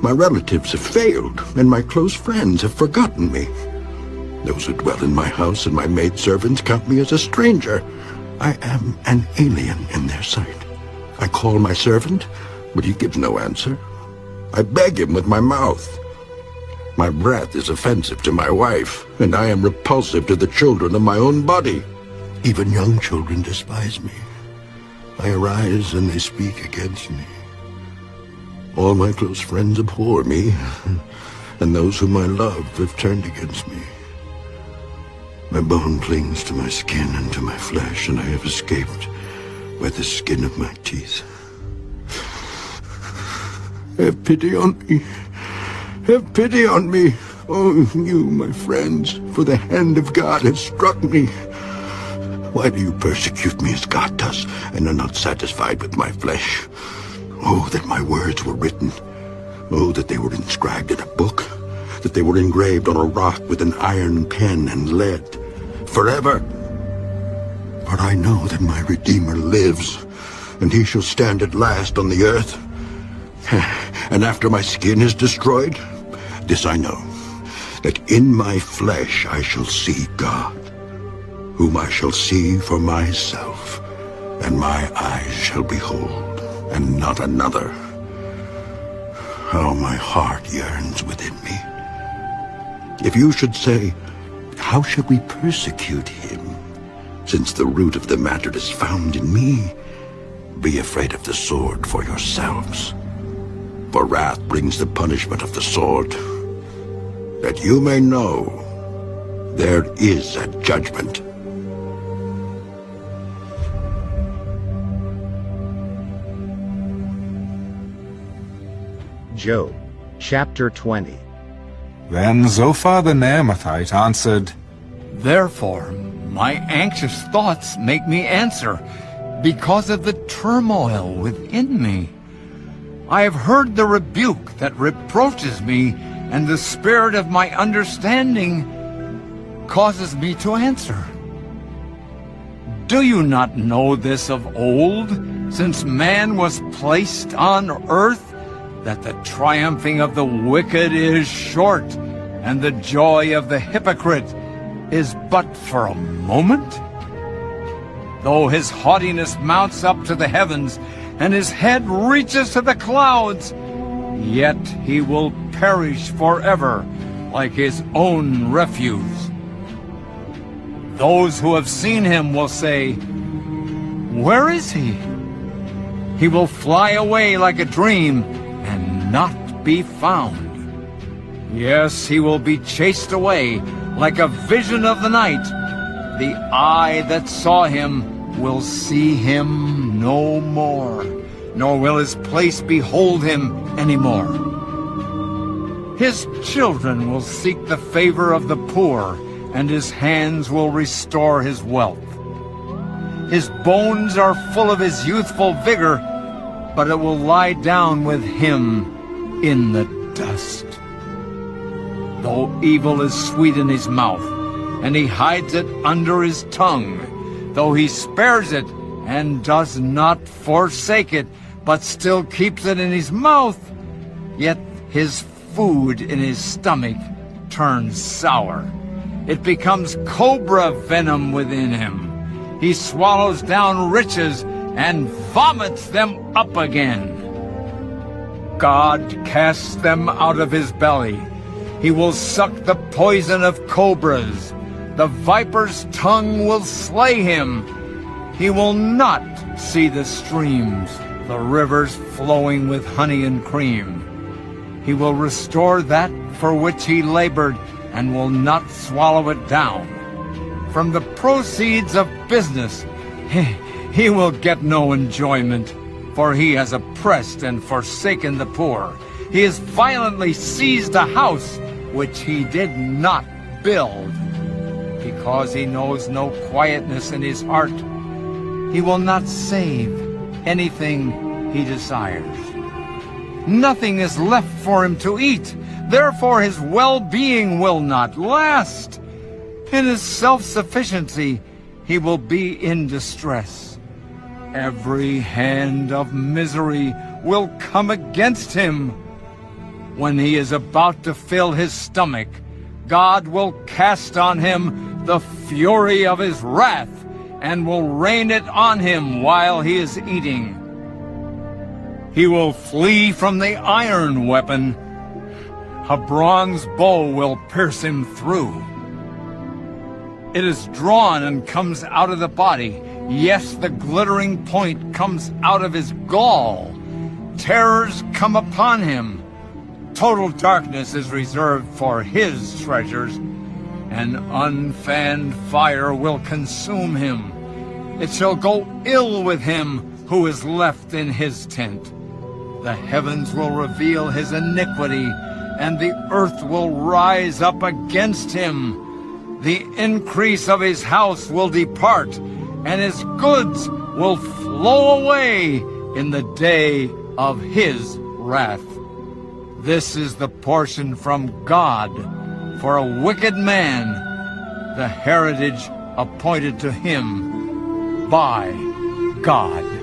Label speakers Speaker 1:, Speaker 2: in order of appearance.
Speaker 1: My relatives have failed, and my close friends have forgotten me. Those who dwell in my house and my maidservants count me as a stranger. I am an alien in their sight. I call my servant, but he gives no answer. I beg him with my mouth. My breath is offensive to my wife, and I am repulsive to the children of my own body. Even young children despise me. I arise and they speak against me. All my close friends abhor me, and those whom I love have turned against me. My bone clings to my skin and to my flesh, and I have escaped by the skin of my teeth. Have pity on me. Have pity on me. Oh, you, my friends, for the hand of God has struck me. Why do you persecute me as God does, and are not satisfied with my flesh? Oh, that my words were written. Oh, that they were inscribed in a book, that they were engraved on a rock with an iron pen and lead, forever. For I know that my Redeemer lives, and he shall stand at last on the earth. And after my skin is destroyed, this I know, that in my flesh I shall see God, whom I shall see for myself, and my eyes shall behold, and not another. How my heart yearns within me. If you should say, how should we persecute him, since the root of the matter is found in me? Be afraid of the sword for yourselves. For wrath brings the punishment of the sword, that you may know there is a judgment.
Speaker 2: Job, chapter 20.
Speaker 3: Then Zophar the Naamathite answered,
Speaker 4: Therefore my anxious thoughts make me answer, because of the turmoil within me. I have heard the rebuke that reproaches me, and the spirit of my understanding causes me to answer. Do you not know this of old, since man was placed on earth, that the triumphing of the wicked is short, and the joy of the hypocrite is but for a moment? Though his haughtiness mounts up to the heavens, and his head reaches to the clouds, yet he will perish forever like his own refuse. Those who have seen him will say, Where is he? He will fly away like a dream and not be found. Yes, he will be chased away like a vision of the night. The eye that saw him will see him no more, nor will his place behold him any more. His children will seek the favor of the poor, and his hands will restore his wealth. His bones are full of his youthful vigor, but it will lie down with him in the dust. Though evil is sweet in his mouth, and he hides it under his tongue, though he spares it and does not forsake it, but still keeps it in his mouth, yet his food in his stomach turns sour. It becomes cobra venom within him. He swallows down riches and vomits them up again. God casts them out of his belly. He will suck the poison of cobras. The viper's tongue will slay him. He will not see the streams, the rivers flowing with honey and cream. He will restore that for which he labored, and will not swallow it down. From the proceeds of business, he will get no enjoyment, for he has oppressed and forsaken the poor. He has violently seized a house which he did not build. Because he knows no quietness in his heart, he will not save anything he desires. Nothing is left for him to eat, therefore his well-being will not last. In his self-sufficiency, he will be in distress. Every hand of misery will come against him. when he is about to fill his stomach, God will cast on him the fury of his wrath, and will rain it on him while he is eating. He will flee from the iron weapon. A bronze bow will pierce him through. It is drawn and comes out of the body. Yes, the glittering point comes out of his gall. Terrors come upon him. Total darkness is reserved for his treasures. An unfanned fire will consume him. It shall go ill with him who is left in his tent. The heavens will reveal his iniquity, and the earth will rise up against him. The increase of his house will depart, and his goods will flow away in the day of his wrath. This is the portion from God for a wicked man, the heritage appointed to him by God.